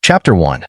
Chapter 1.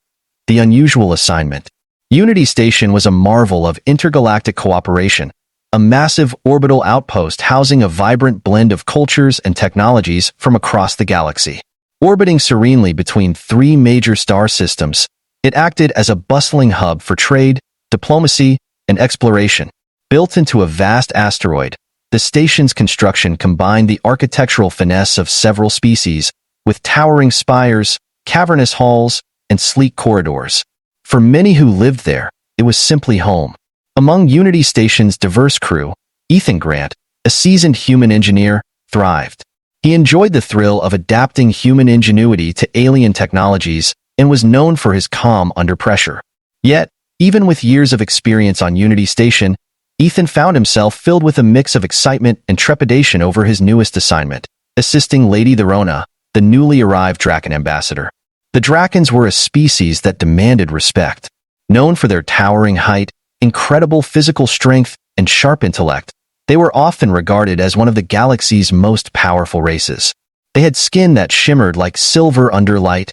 The Unusual Assignment. Unity Station was a marvel of intergalactic cooperation, a massive orbital outpost housing a vibrant blend of cultures and technologies from across the galaxy. Orbiting serenely between three major star systems, it acted as a bustling hub for trade, diplomacy, and exploration. Built into a vast asteroid, the station's construction combined the architectural finesse of several species with towering spires, cavernous halls, and sleek corridors. For many who lived there, it was simply home. Among Unity Station's diverse crew, Ethan Grant, a seasoned human engineer, thrived. He enjoyed the thrill of adapting human ingenuity to alien technologies and was known for his calm under pressure. Yet, even with years of experience on Unity Station, Ethan found himself filled with a mix of excitement and trepidation over his newest assignment, assisting Lady Theona, the newly arrived Draken ambassador. The Drakens were a species that demanded respect. Known for their towering height, incredible physical strength, and sharp intellect, they were often regarded as one of the galaxy's most powerful races. They had skin that shimmered like silver under light,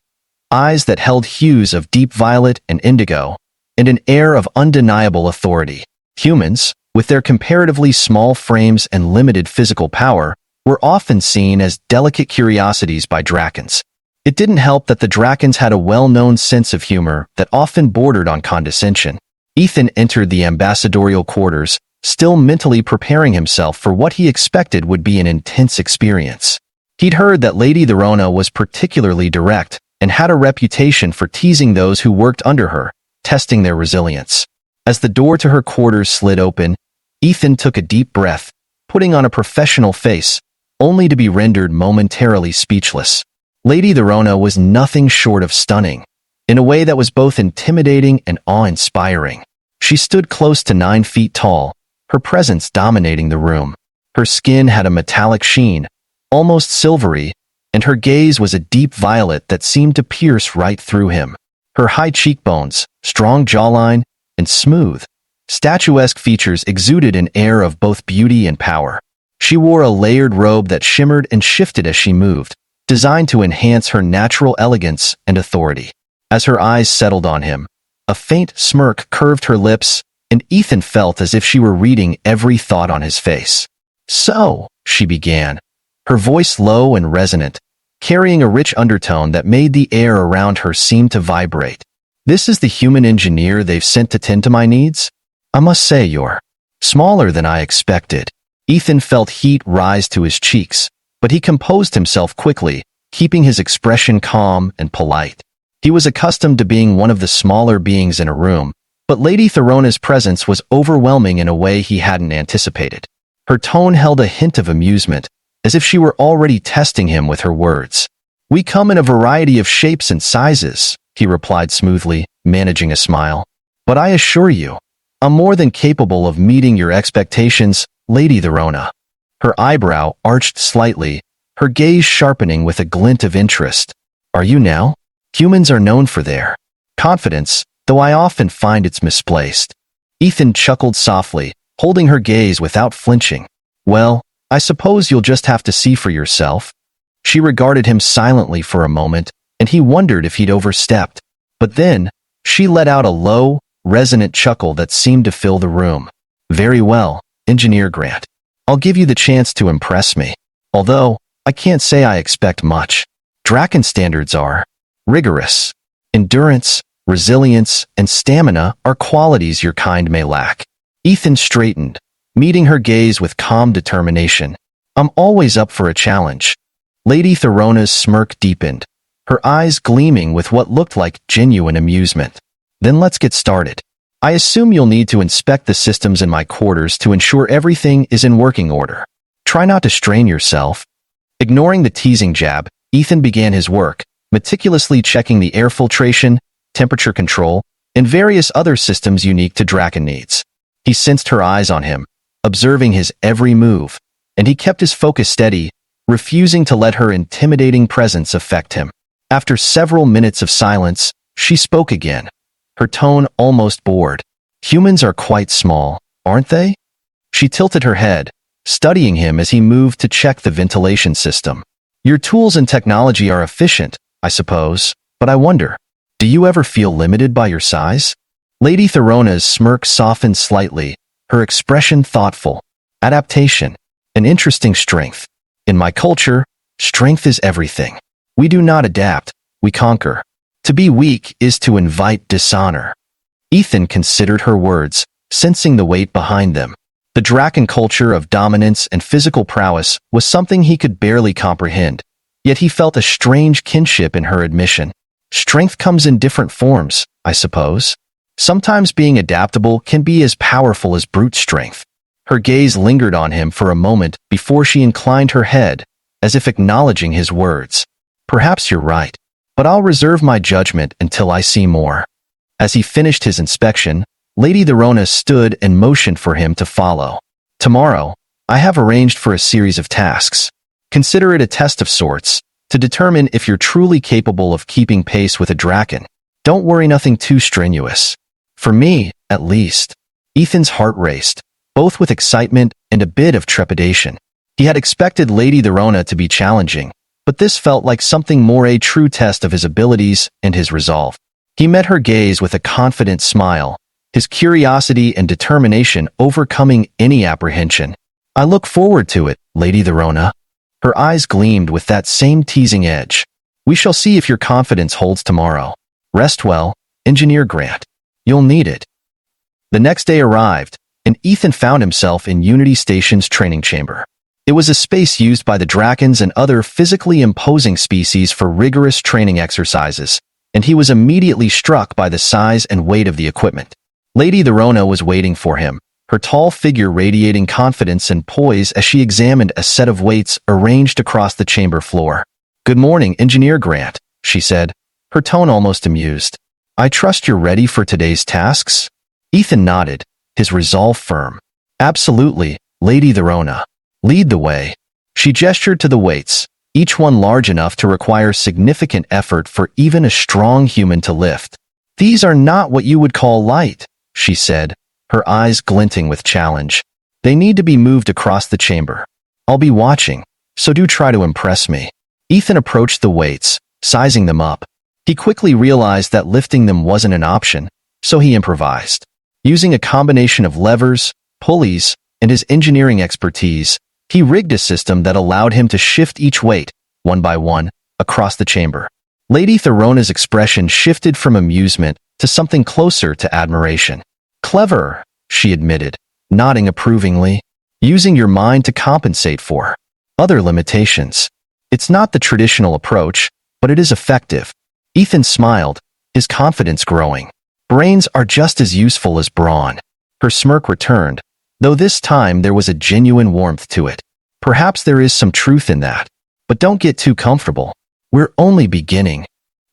eyes that held hues of deep violet and indigo, and an air of undeniable authority. Humans, with their comparatively small frames and limited physical power, were often seen as delicate curiosities by Drakens. It didn't help that the Drakens had a well-known sense of humor that often bordered on condescension. Ethan entered the ambassadorial quarters, still mentally preparing himself for what he expected would be an intense experience. He'd heard that Lady Theona was particularly direct and had a reputation for teasing those who worked under her, testing their resilience. As the door to her quarters slid open, Ethan took a deep breath, putting on a professional face, only to be rendered momentarily speechless. Lady Theona was nothing short of stunning, in a way that was both intimidating and awe-inspiring. She stood close to 9 feet tall, her presence dominating the room. Her skin had a metallic sheen, almost silvery, and her gaze was a deep violet that seemed to pierce right through him. Her high cheekbones, strong jawline, and smooth, statuesque features exuded an air of both beauty and power. She wore a layered robe that shimmered and shifted as she moved, designed to enhance her natural elegance and authority. As her eyes settled on him, a faint smirk curved her lips, and Ethan felt as if she were reading every thought on his face. "So," she began, her voice low and resonant, carrying a rich undertone that made the air around her seem to vibrate. "This is the human engineer they've sent to tend to my needs? I must say you're smaller than I expected." Ethan felt heat rise to his cheeks, but he composed himself quickly, keeping his expression calm and polite. He was accustomed to being one of the smaller beings in a room, but Lady Theona's presence was overwhelming in a way he hadn't anticipated. Her tone held a hint of amusement, as if she were already testing him with her words. "We come in a variety of shapes and sizes," he replied smoothly, managing a smile. "But I assure you, I'm more than capable of meeting your expectations, Lady Theona." Her eyebrow arched slightly, her gaze sharpening with a glint of interest. "Are you now? Humans are known for their confidence, though I often find it's misplaced." Ethan chuckled softly, holding her gaze without flinching. "Well, I suppose you'll just have to see for yourself." She regarded him silently for a moment, and he wondered if he'd overstepped. But then, she let out a low, resonant chuckle that seemed to fill the room. "Very well, Engineer Grant. I'll give you the chance to impress me. Although, I can't say I expect much. Draken standards are rigorous. Endurance, resilience, and stamina are qualities your kind may lack." Ethan straightened, meeting her gaze with calm determination. "I'm always up for a challenge." Lady Theona's smirk deepened, her eyes gleaming with what looked like genuine amusement. "Then let's get started. I assume you'll need to inspect the systems in my quarters to ensure everything is in working order. Try not to strain yourself." Ignoring the teasing jab, Ethan began his work, meticulously checking the air filtration, temperature control, and various other systems unique to Draken needs. He sensed her eyes on him, observing his every move, and he kept his focus steady, refusing to let her intimidating presence affect him. After several minutes of silence, she spoke again, her tone almost bored. "Humans are quite small, aren't they?" She tilted her head, studying him as he moved to check the ventilation system. "Your tools and technology are efficient, I suppose, but I wonder, Do you ever feel limited by your size? Lady Theona's smirk softened slightly, her expression thoughtful. Adaptation. An interesting strength. In my culture, strength is everything. We do not adapt, we conquer. To be weak is to invite dishonor. Ethan considered her words, sensing the weight behind them. The Draken culture of dominance and physical prowess was something he could barely comprehend, yet he felt a strange kinship in her admission. Strength comes in different forms, I suppose. Sometimes being adaptable can be as powerful as brute strength. Her gaze lingered on him for a moment before she inclined her head, as if acknowledging his words. Perhaps you're right, but I'll reserve my judgment until I see more. As he finished his inspection, Lady Theona stood and motioned for him to follow. Tomorrow, I have arranged for a series of tasks. Consider it a test of sorts, to determine if you're truly capable of keeping pace with a Draken. Don't worry, nothing too strenuous. For me, at least. Ethan's heart raced, both with excitement and a bit of trepidation. He had expected Lady Theona to be challenging, but this felt like something more, a true test of his abilities and his resolve. He met her gaze with a confident smile, his curiosity and determination overcoming any apprehension. I look forward to it, Lady Theona. Her eyes gleamed with that same teasing edge. We shall see if your confidence holds tomorrow. Rest well, Engineer Grant. You'll need it. The next day arrived, and Ethan found himself in Unity Station's training chamber. It was a space used by the Drakens and other physically imposing species for rigorous training exercises, and he was immediately struck by the size and weight of the equipment. Lady Theona was waiting for him, her tall figure radiating confidence and poise as she examined a set of weights arranged across the chamber floor. Good morning, Engineer Grant, she said, her tone almost amused. I trust you're ready for today's tasks? Ethan nodded, his resolve firm. Absolutely, Lady Theona. Lead the way. She gestured to the weights, each one large enough to require significant effort for even a strong human to lift. These are not what you would call light, she said, her eyes glinting with challenge. They need to be moved across the chamber. I'll be watching, so do try to impress me. Ethan approached the weights, sizing them up. He quickly realized that lifting them wasn't an option, so he improvised. Using a combination of levers, pulleys, and his engineering expertise, he rigged a system that allowed him to shift each weight, one by one, across the chamber. Lady Theona's expression shifted from amusement to something closer to admiration. Clever, she admitted, nodding approvingly. Using your mind to compensate for other limitations. It's not the traditional approach, but it is effective. Ethan smiled, his confidence growing. Brains are just as useful as brawn. Her smirk returned, though this time there was a genuine warmth to it. Perhaps there is some truth in that. But don't get too comfortable. We're only beginning.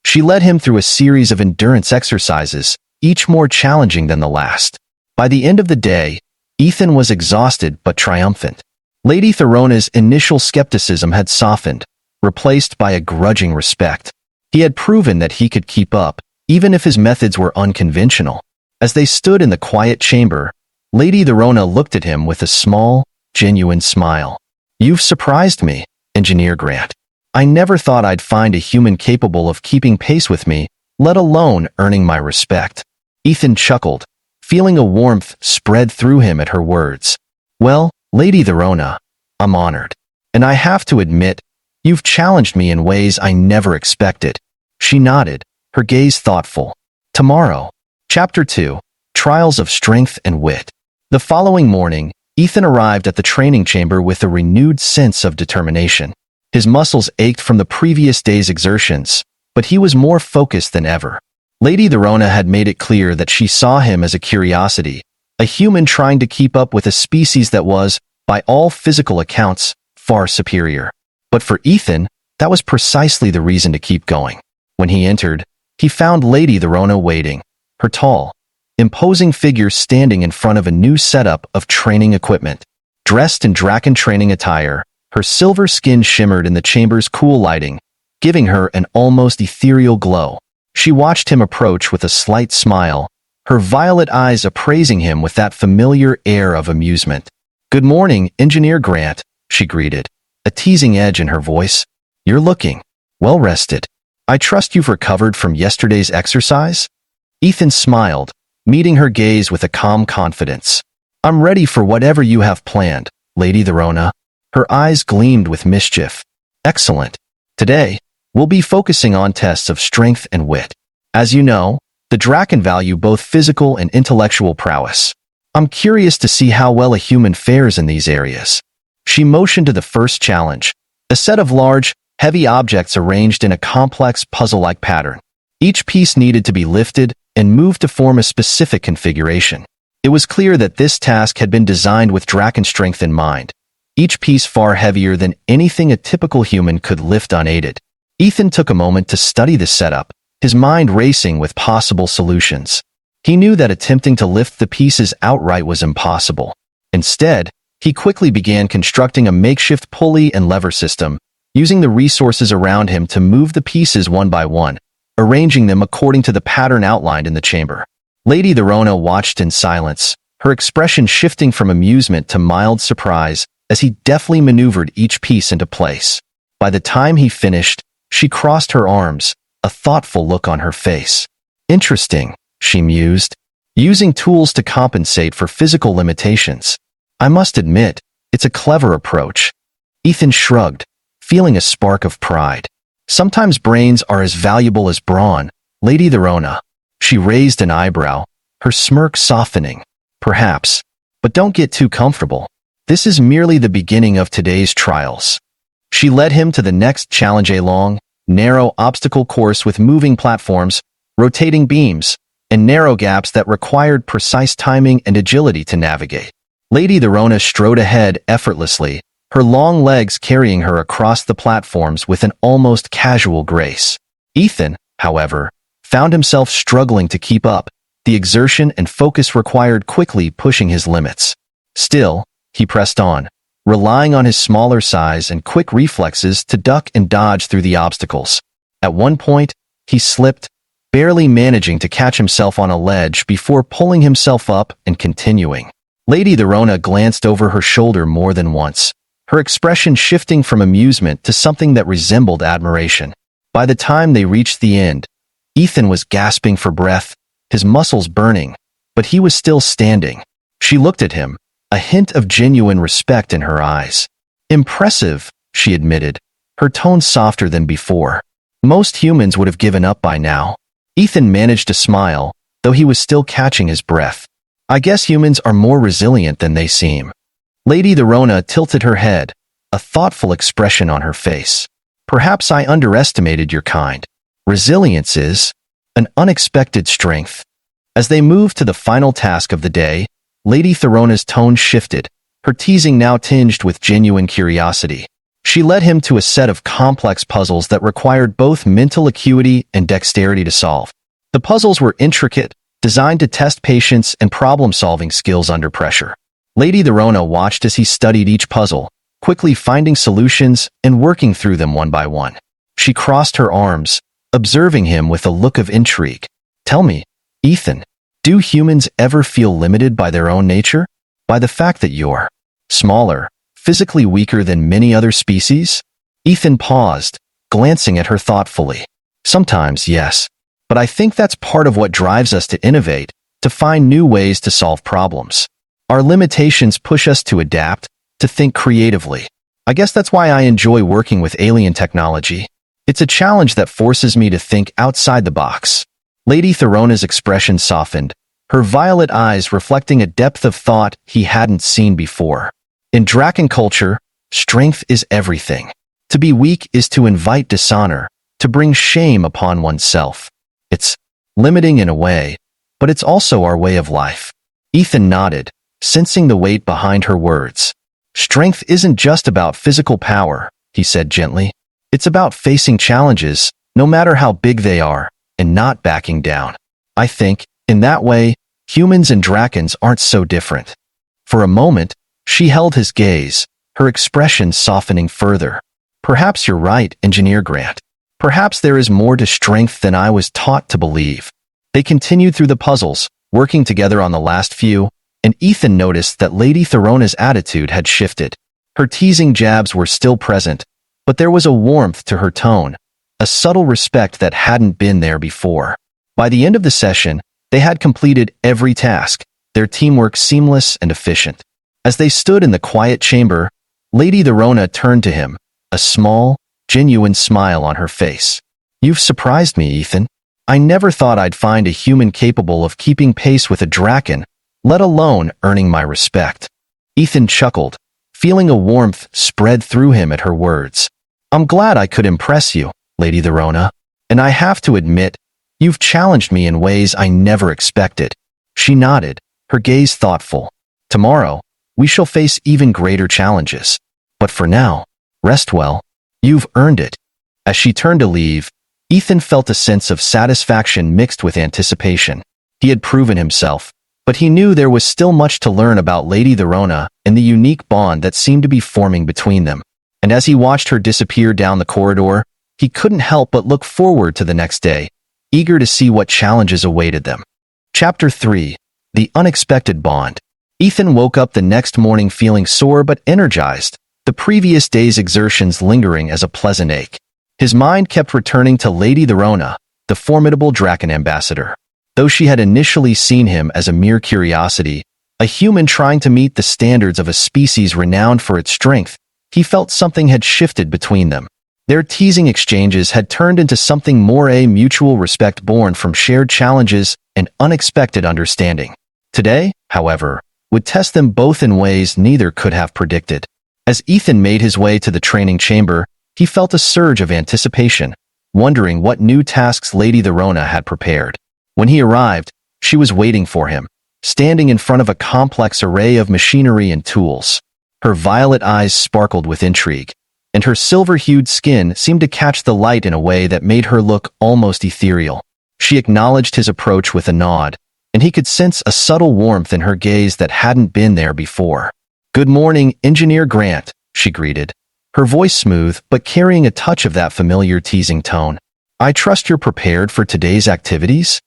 She led him through a series of endurance exercises, each more challenging than the last. By the end of the day, Ethan was exhausted but triumphant. Lady Theona's initial skepticism had softened, replaced by a grudging respect. He had proven that he could keep up, even if his methods were unconventional. As they stood in the quiet chamber, Lady Theona looked at him with a small, genuine smile. You've surprised me, Engineer Grant. I never thought I'd find a human capable of keeping pace with me, let alone earning my respect. Ethan chuckled, feeling a warmth spread through him at her words. Well, Lady Theona, I'm honored. And I have to admit, you've challenged me in ways I never expected. She nodded, her gaze thoughtful. Tomorrow. Chapter 2. Trials of Strength and Wit. The following morning, Ethan arrived at the training chamber with a renewed sense of determination. His muscles ached from the previous day's exertions, but he was more focused than ever. Lady Theona had made it clear that she saw him as a curiosity, a human trying to keep up with a species that was, by all physical accounts, far superior. But for Ethan, that was precisely the reason to keep going. When he entered, he found Lady Theona waiting, her tall, imposing figure standing in front of a new setup of training equipment. Dressed in Draken training attire, her silver skin shimmered in the chamber's cool lighting, giving her an almost ethereal glow. She watched him approach with a slight smile, her violet eyes appraising him with that familiar air of amusement. Good morning, Engineer Grant, she greeted, a teasing edge in her voice. You're looking well rested. I trust you've recovered from yesterday's exercise? Ethan smiled, meeting her gaze with a calm confidence. I'm ready for whatever you have planned, Lady Theona. Her eyes gleamed with mischief. Excellent. Today, we'll be focusing on tests of strength and wit. As you know, the Draken value both physical and intellectual prowess. I'm curious to see how well a human fares in these areas. She motioned to the first challenge, a set of large, heavy objects arranged in a complex puzzle-like pattern. Each piece needed to be lifted and moved to form a specific configuration. It was clear that this task had been designed with Draken strength in mind, each piece far heavier than anything a typical human could lift unaided. Ethan took a moment to study the setup, his mind racing with possible solutions. He knew that attempting to lift the pieces outright was impossible. Instead, he quickly began constructing a makeshift pulley and lever system, using the resources around him to move the pieces one by one, arranging them according to the pattern outlined in the chamber. Lady Theona watched in silence, her expression shifting from amusement to mild surprise as he deftly maneuvered each piece into place. By the time he finished, she crossed her arms, a thoughtful look on her face. Interesting, she mused, using tools to compensate for physical limitations. I must admit, it's a clever approach. Ethan shrugged, feeling a spark of pride. Sometimes brains are as valuable as brawn, Lady Theona. She raised an eyebrow, her smirk softening. Perhaps, but don't get too comfortable. This is merely the beginning of today's trials. She led him to the next challenge, a long, narrow obstacle course with moving platforms, rotating beams, and narrow gaps that required precise timing and agility to navigate. Lady Theona strode ahead effortlessly, her long legs carrying her across the platforms with an almost casual grace. Ethan, however, found himself struggling to keep up, the exertion and focus required quickly pushing his limits. Still, he pressed on, relying on his smaller size and quick reflexes to duck and dodge through the obstacles. At one point, he slipped, barely managing to catch himself on a ledge before pulling himself up and continuing. Lady Theona glanced over her shoulder more than once, her expression shifting from amusement to something that resembled admiration. By the time they reached the end, Ethan was gasping for breath, his muscles burning, but he was still standing. She looked at him, a hint of genuine respect in her eyes. Impressive, she admitted, her tone softer than before. Most humans would have given up by now. Ethan managed to smile, though he was still catching his breath. I guess humans are more resilient than they seem. Lady Theona tilted her head, a thoughtful expression on her face. Perhaps I underestimated your kind. Resilience is an unexpected strength. As they moved to the final task of the day, Lady Theona's tone shifted, her teasing now tinged with genuine curiosity. She led him to a set of complex puzzles that required both mental acuity and dexterity to solve. The puzzles were intricate, designed to test patience and problem-solving skills under pressure. Lady Theona watched as he studied each puzzle, quickly finding solutions and working through them one by one. She crossed her arms, observing him with a look of intrigue. Tell me, Ethan, do humans ever feel limited by their own nature? By the fact that you're smaller, physically weaker than many other species? Ethan paused, glancing at her thoughtfully. Sometimes, yes, but I think that's part of what drives us to innovate, to find new ways to solve problems. Our limitations push us to adapt, to think creatively. I guess that's why I enjoy working with alien technology. It's a challenge that forces me to think outside the box. Lady Theona's expression softened, her violet eyes reflecting a depth of thought he hadn't seen before. In Draken culture, strength is everything. To be weak is to invite dishonor, to bring shame upon oneself. It's limiting in a way, but it's also our way of life. Ethan nodded, sensing the weight behind her words. Strength isn't just about physical power, he said gently. It's about facing challenges, no matter how big they are, and not backing down. I think, in that way, humans and Drakens aren't so different. For a moment, she held his gaze, her expression softening further. Perhaps you're right, Engineer Grant. Perhaps there is more to strength than I was taught to believe. They continued through the puzzles, working together on the last few, and Ethan noticed that Lady Theona's attitude had shifted. Her teasing jabs were still present, but there was a warmth to her tone, a subtle respect that hadn't been there before. By the end of the session, they had completed every task, their teamwork seamless and efficient. As they stood in the quiet chamber, Lady Theona turned to him, a small, genuine smile on her face. "You've surprised me, Ethan. I never thought I'd find a human capable of keeping pace with a draken, let alone earning my respect." Ethan chuckled, feeling a warmth spread through him at her words. "I'm glad I could impress you, Lady Theona, and I have to admit, you've challenged me in ways I never expected." She nodded, her gaze thoughtful. "Tomorrow, we shall face even greater challenges. But for now, rest well. You've earned it." As she turned to leave, Ethan felt a sense of satisfaction mixed with anticipation. He had proven himself, but he knew there was still much to learn about Lady Theona and the unique bond that seemed to be forming between them. And as he watched her disappear down the corridor, he couldn't help but look forward to the next day, eager to see what challenges awaited them. Chapter 3. The Unexpected Bond. Ethan woke up the next morning feeling sore but energized, the previous day's exertions lingering as a pleasant ache. His mind kept returning to Lady Theona, the formidable Draken ambassador. Though she had initially seen him as a mere curiosity, a human trying to meet the standards of a species renowned for its strength, he felt something had shifted between them. Their teasing exchanges had turned into something more, a mutual respect born from shared challenges and unexpected understanding. Today, however, would test them both in ways neither could have predicted. As Ethan made his way to the training chamber, he felt a surge of anticipation, wondering what new tasks Lady Theona had prepared. When he arrived, she was waiting for him, standing in front of a complex array of machinery and tools. Her violet eyes sparkled with intrigue, and her silver-hued skin seemed to catch the light in a way that made her look almost ethereal. She acknowledged his approach with a nod, and he could sense a subtle warmth in her gaze that hadn't been there before. "Good morning, Engineer Grant," she greeted, her voice smooth but carrying a touch of that familiar teasing tone. "I trust you're prepared for today's activities?"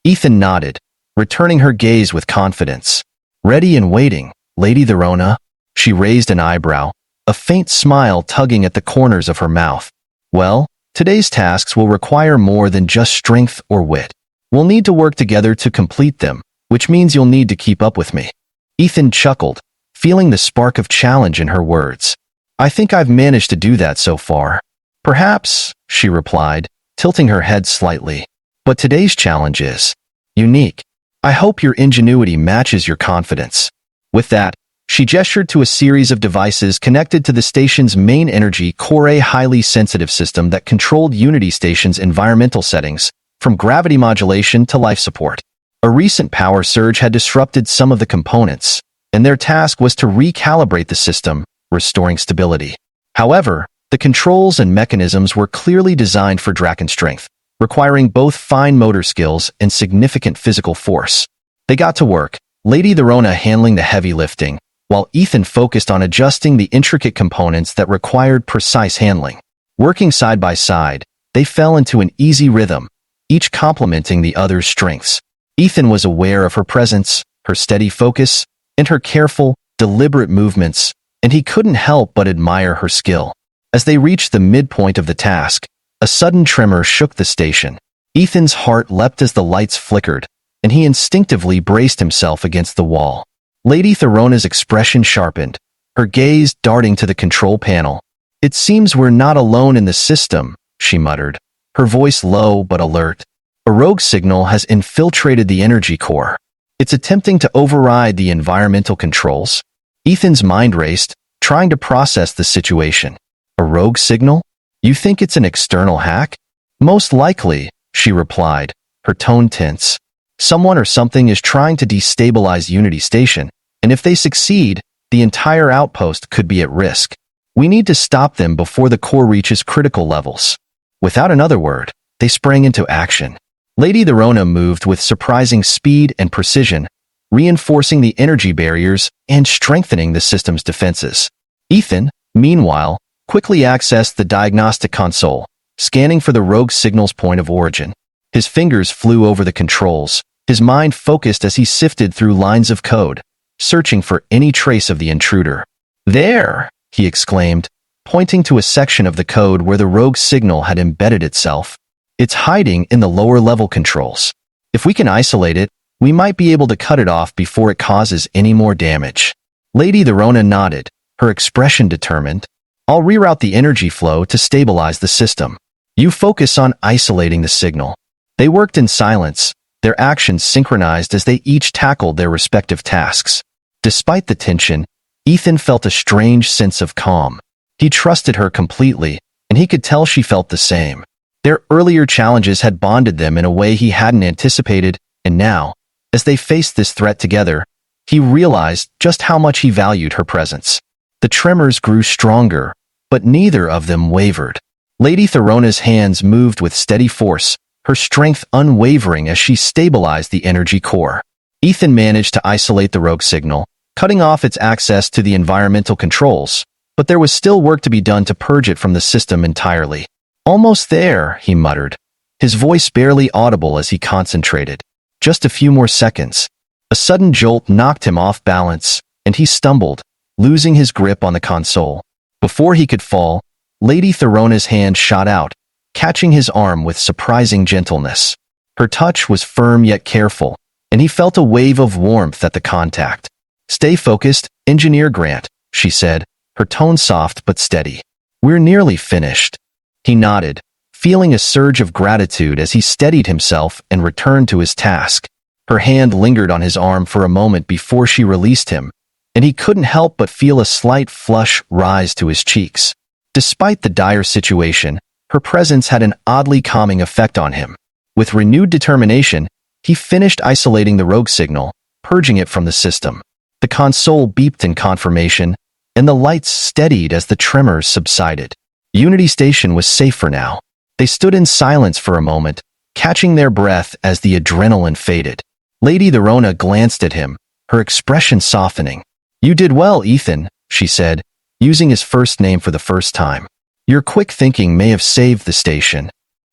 Ethan nodded, returning her gaze with confidence. "Ready and waiting, Lady Theona." She raised an eyebrow, a faint smile tugging at the corners of her mouth. "Well, today's tasks will require more than just strength or wit. We'll need to work together to complete them, which means you'll need to keep up with me." Ethan chuckled, feeling the spark of challenge in her words. "I think I've managed to do that so far." "Perhaps," she replied, tilting her head slightly. "But today's challenge is unique. I hope your ingenuity matches your confidence." With that, she gestured to a series of devices connected to the station's main energy core, a highly sensitive system that controlled Unity Station's environmental settings, from gravity modulation to life support. A recent power surge had disrupted some of the components, and their task was to recalibrate the system, restoring stability. However, the controls and mechanisms were clearly designed for Draken strength, requiring both fine motor skills and significant physical force. They got to work, Lady Theona handling the heavy lifting, while Ethan focused on adjusting the intricate components that required precise handling. Working side by side, they fell into an easy rhythm, each complementing the other's strengths. Ethan was aware of her presence, her steady focus, and her careful, deliberate movements, and he couldn't help but admire her skill. As they reached the midpoint of the task, a sudden tremor shook the station. Ethan's heart leapt as the lights flickered, and he instinctively braced himself against the wall. Lady Theona's expression sharpened, her gaze darting to the control panel. "It seems we're not alone in the system," she muttered, her voice low but alert. "A rogue signal has infiltrated the energy core. It's attempting to override the environmental controls." Ethan's mind raced, trying to process the situation. "A rogue signal? You think it's an external hack?" "Most likely," she replied, her tone tense. "Someone or something is trying to destabilize Unity Station, and if they succeed, the entire outpost could be at risk. We need to stop them before the core reaches critical levels." Without another word, they sprang into action. Lady Theona moved with surprising speed and precision, reinforcing the energy barriers and strengthening the system's defenses. Ethan, meanwhile, quickly accessed the diagnostic console, scanning for the rogue signal's point of origin. His fingers flew over the controls, his mind focused as he sifted through lines of code, searching for any trace of the intruder. "There!" he exclaimed, pointing to a section of the code where the rogue signal had embedded itself. It's hiding in the lower-level controls. If we can isolate it, we might be able to cut it off before it causes any more damage. Lady Theona nodded, her expression determined. I'll reroute the energy flow to stabilize the system. You focus on isolating the signal. They worked in silence, their actions synchronized as they each tackled their respective tasks. Despite the tension, Ethan felt a strange sense of calm. He trusted her completely, and he could tell she felt the same. Their earlier challenges had bonded them in a way he hadn't anticipated, and now, as they faced this threat together, he realized just how much he valued her presence. The tremors grew stronger, but neither of them wavered. Lady Theona's hands moved with steady force, her strength unwavering as she stabilized the energy core. Ethan managed to isolate the rogue signal, cutting off its access to the environmental controls, but there was still work to be done to purge it from the system entirely. Almost there, he muttered, his voice barely audible as he concentrated. Just a few more seconds. A sudden jolt knocked him off balance, and he stumbled, losing his grip on the console. Before he could fall, Lady Theona's hand shot out, catching his arm with surprising gentleness. Her touch was firm yet careful, and he felt a wave of warmth at the contact. Stay focused, Engineer Grant, she said, her tone soft but steady. We're nearly finished. He nodded, feeling a surge of gratitude as he steadied himself and returned to his task. Her hand lingered on his arm for a moment before she released him, and he couldn't help but feel a slight flush rise to his cheeks. Despite the dire situation, her presence had an oddly calming effect on him. With renewed determination, he finished isolating the rogue signal, purging it from the system. The console beeped in confirmation, and the lights steadied as the tremors subsided. Unity Station was safe for now. They stood in silence for a moment, catching their breath as the adrenaline faded. Lady Theona glanced at him, her expression softening. You did well, Ethan, she said, using his first name for the first time. Your quick thinking may have saved the station.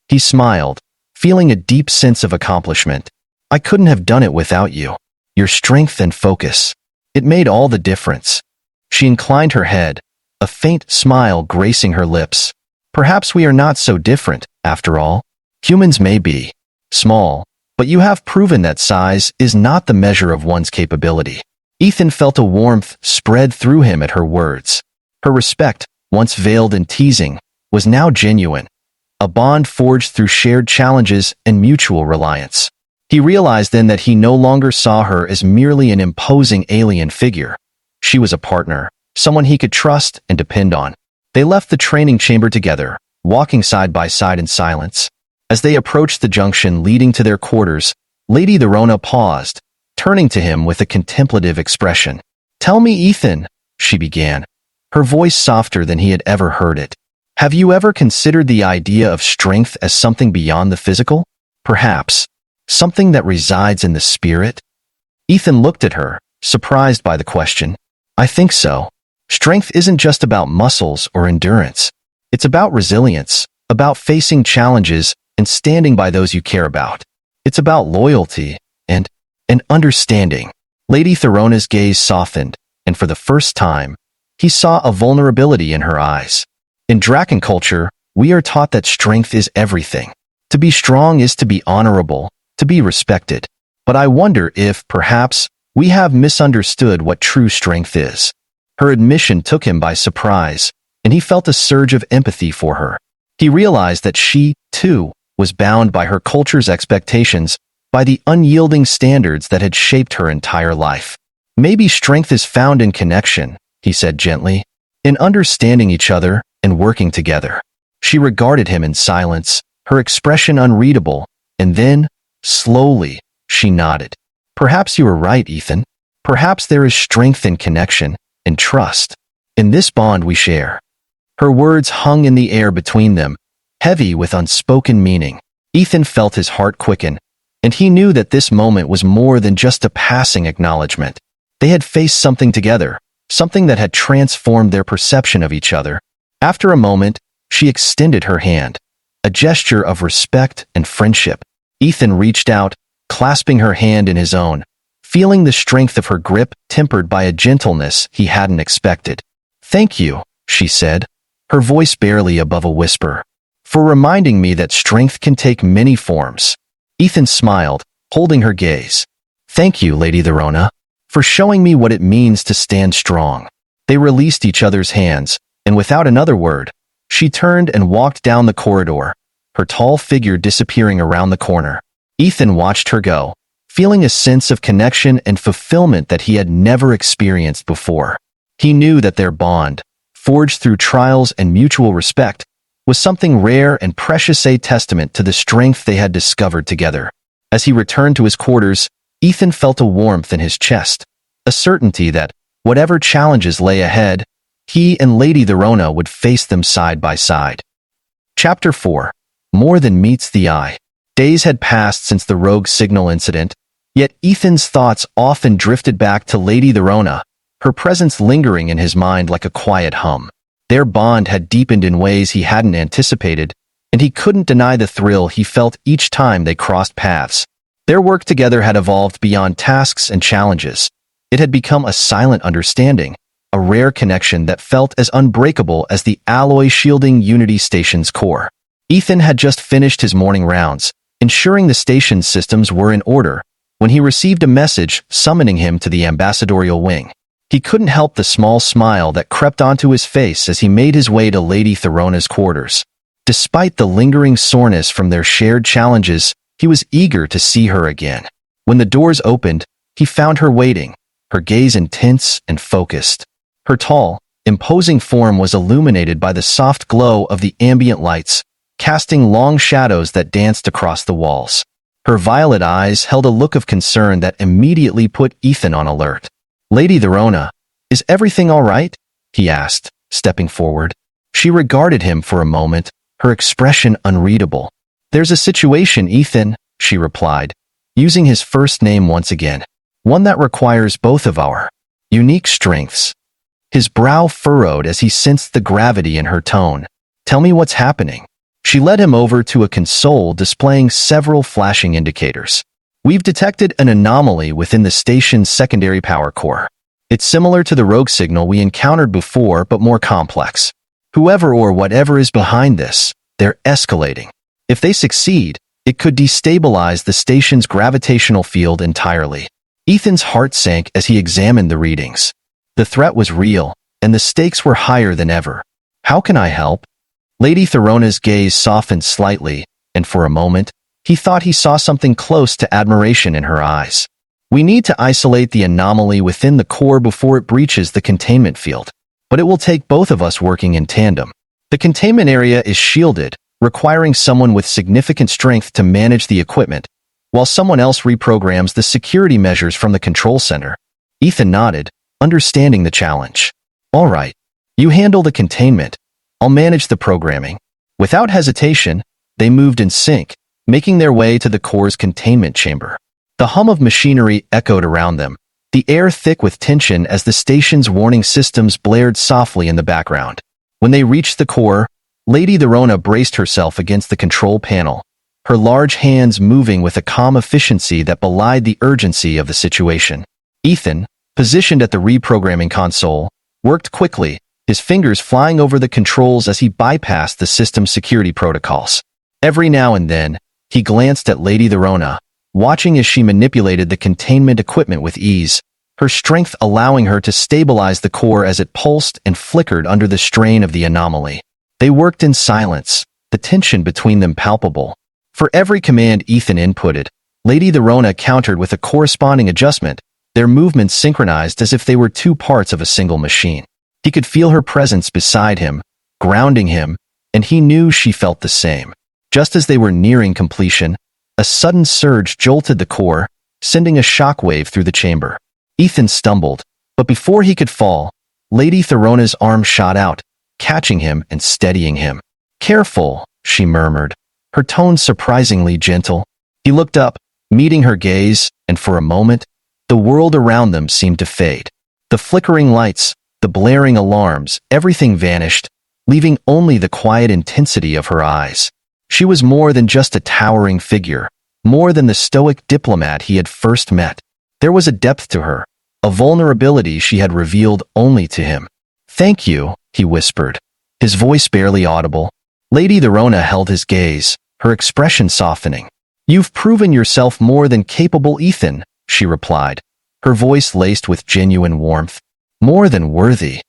He smiled, feeling a deep sense of accomplishment. I couldn't have done it without you. Your strength and focus. It made all the difference. She inclined her head, a faint smile gracing her lips. Perhaps we are not so different, after all. Humans may be small, but you have proven that size is not the measure of one's capability. Ethan felt a warmth spread through him at her words. Her respect, once veiled in teasing, was now genuine, a bond forged through shared challenges and mutual reliance. He realized then that he no longer saw her as merely an imposing alien figure. She was a partner, someone he could trust and depend on. They left the training chamber together, walking side by side in silence. As they approached the junction leading to their quarters, Lady Theona paused, turning to him with a contemplative expression. Tell me, Ethan, she began, her voice softer than he had ever heard it. Have you ever considered the idea of strength as something beyond the physical? Perhaps something that resides in the spirit? Ethan looked at her, surprised by the question. I think so. Strength isn't just about muscles or endurance. It's about resilience, about facing challenges and standing by those you care about. It's about loyalty and understanding. Lady Theona's gaze softened, and for the first time, he saw a vulnerability in her eyes. In Draken culture, we are taught that strength is everything. To be strong is to be honorable, to be respected. But I wonder if, perhaps, we have misunderstood what true strength is. Her admission took him by surprise, and he felt a surge of empathy for her. He realized that she, too, was bound by her culture's expectations, by the unyielding standards that had shaped her entire life. Maybe strength is found in connection, he said gently, in understanding each other and working together. She regarded him in silence, her expression unreadable, and then, slowly, she nodded. Perhaps you are right, Ethan. Perhaps there is strength in connection, in trust, in this bond we share. Her words hung in the air between them, heavy with unspoken meaning. Ethan felt his heart quicken, and he knew that this moment was more than just a passing acknowledgement. They had faced something together, something that had transformed their perception of each other. After a moment, she extended her hand, a gesture of respect and friendship. Ethan reached out, clasping her hand in his own, feeling the strength of her grip tempered by a gentleness he hadn't expected. Thank you, she said, her voice barely above a whisper, "for reminding me that strength can take many forms." Ethan smiled, holding her gaze. "Thank you, Lady Theona, for showing me what it means to stand strong." They released each other's hands, and without another word, she turned and walked down the corridor, her tall figure disappearing around the corner. Ethan watched her go, feeling a sense of connection and fulfillment that he had never experienced before. He knew that their bond, forged through trials and mutual respect, was something rare and precious, a testament to the strength they had discovered together. As he returned to his quarters, Ethan felt a warmth in his chest, a certainty that, whatever challenges lay ahead, he and Lady Theona would face them side by side. Chapter 4. More than meets the eye. Days had passed since the rogue signal incident, yet Ethan's thoughts often drifted back to Lady Theona, her presence lingering in his mind like a quiet hum. Their bond had deepened in ways he hadn't anticipated, and he couldn't deny the thrill he felt each time they crossed paths. Their work together had evolved beyond tasks and challenges. It had become a silent understanding, a rare connection that felt as unbreakable as the alloy shielding Unity Station's core. Ethan had just finished his morning rounds, ensuring the station's systems were in order, when he received a message summoning him to the ambassadorial wing. He couldn't help the small smile that crept onto his face as he made his way to Lady Theona's quarters. Despite the lingering soreness from their shared challenges, he was eager to see her again. When the doors opened, he found her waiting, her gaze intense and focused. Her tall, imposing form was illuminated by the soft glow of the ambient lights, casting long shadows that danced across the walls. Her violet eyes held a look of concern that immediately put Ethan on alert. "Lady Theona, is everything all right?" he asked, stepping forward. She regarded him for a moment, her expression unreadable. "There's a situation, Ethan," she replied, using his first name once again. "One that requires both of our unique strengths." His brow furrowed as he sensed the gravity in her tone. "Tell me what's happening." She led him over to a console displaying several flashing indicators. "We've detected an anomaly within the station's secondary power core. It's similar to the rogue signal we encountered before, but more complex. Whoever or whatever is behind this, they're escalating. If they succeed, it could destabilize the station's gravitational field entirely." Ethan's heart sank as he examined the readings. The threat was real, and the stakes were higher than ever. "How can I help?" Lady Theona's gaze softened slightly, and for a moment, he thought he saw something close to admiration in her eyes. "We need to isolate the anomaly within the core before it breaches the containment field. But it will take both of us working in tandem. The containment area is shielded, requiring someone with significant strength to manage the equipment, while someone else reprograms the security measures from the control center." Ethan nodded, understanding the challenge. "All right. You handle the containment. I'll manage the programming." Without hesitation, they moved in sync, making their way to the core's containment chamber. The hum of machinery echoed around them, the air thick with tension as the station's warning systems blared softly in the background. When they reached the core, Lady Theona braced herself against the control panel, her large hands moving with a calm efficiency that belied the urgency of the situation. Ethan, positioned at the reprogramming console, worked quickly, his fingers flying over the controls as he bypassed the system's security protocols. Every now and then, he glanced at Lady Theona, watching as she manipulated the containment equipment with ease, her strength allowing her to stabilize the core as it pulsed and flickered under the strain of the anomaly. They worked in silence, the tension between them palpable. For every command Ethan inputted, Lady Theona countered with a corresponding adjustment, their movements synchronized as if they were two parts of a single machine. He could feel her presence beside him, grounding him, and he knew she felt the same. Just as they were nearing completion, a sudden surge jolted the core, sending a shockwave through the chamber. Ethan stumbled, but before he could fall, Lady Theona's arm shot out, catching him and steadying him. "Careful," she murmured, her tone surprisingly gentle. He looked up, meeting her gaze, and for a moment, the world around them seemed to fade. The flickering lights, the blaring alarms, everything vanished, leaving only the quiet intensity of her eyes. She was more than just a towering figure, more than the stoic diplomat he had first met. There was a depth to her, a vulnerability she had revealed only to him. "Thank you," he whispered. his voice barely audible. Lady Theona held his gaze, her expression softening. "You've proven yourself more than capable, Ethan," she replied, her voice laced with genuine warmth. "More than worthy."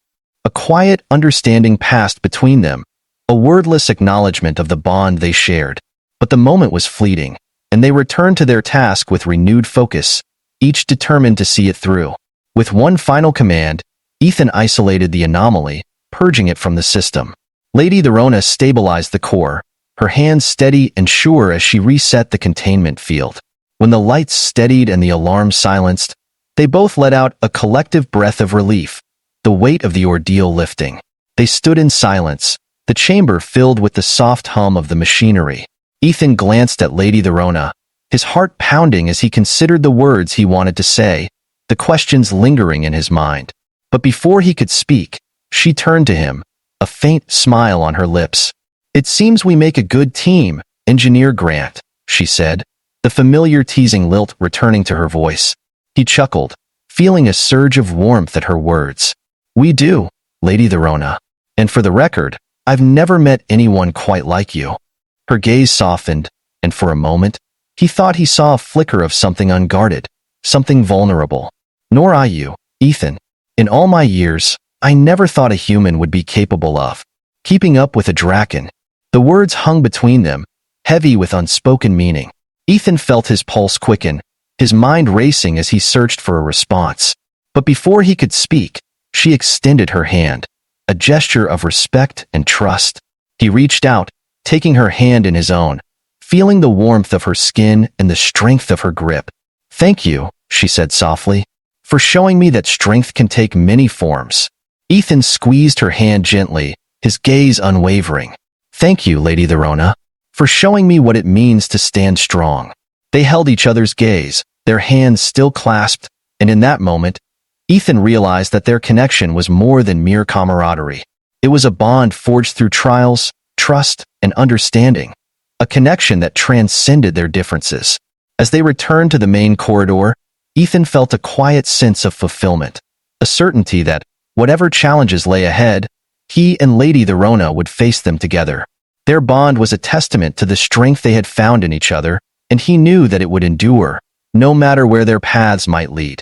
A quiet understanding passed between them, a wordless acknowledgement of the bond they shared. But the moment was fleeting, and they returned to their task with renewed focus, each determined to see it through. With one final command, Ethan isolated the anomaly, purging it from the system. Lady Theona stabilized the core, her hands steady and sure as she reset the containment field. When the lights steadied and the alarm silenced, they both let out a collective breath of relief, the weight of the ordeal lifting. They stood in silence, the chamber filled with the soft hum of the machinery. Ethan glanced at Lady Theona, his heart pounding as he considered the words he wanted to say, the questions lingering in his mind. But before he could speak, she turned to him, a faint smile on her lips. "It seems we make a good team, Engineer Grant," she said, the familiar teasing lilt returning to her voice. He chuckled, feeling a surge of warmth at her words. "We do, Lady Theona. And for the record, I've never met anyone quite like you." Her gaze softened, and for a moment, he thought he saw a flicker of something unguarded, something vulnerable. "Nor I you, Ethan. In all my years, I never thought a human would be capable of keeping up with a draken." The words hung between them, heavy with unspoken meaning. Ethan felt his pulse quicken, his mind racing as he searched for a response. But before he could speak, she extended her hand, a gesture of respect and trust. He reached out, taking her hand in his own, feeling the warmth of her skin and the strength of her grip. "Thank you," she said softly, "for showing me that strength can take many forms." Ethan squeezed her hand gently, his gaze unwavering. "Thank you, Lady Theona, for showing me what it means to stand strong." They held each other's gaze, their hands still clasped, and in that moment, Ethan realized that their connection was more than mere camaraderie. It was a bond forged through trials, trust, and understanding, a connection that transcended their differences. As they returned to the main corridor, Ethan felt a quiet sense of fulfillment, a certainty that, whatever challenges lay ahead, he and Lady Theona would face them together. Their bond was a testament to the strength they had found in each other, and he knew that it would endure, no matter where their paths might lead.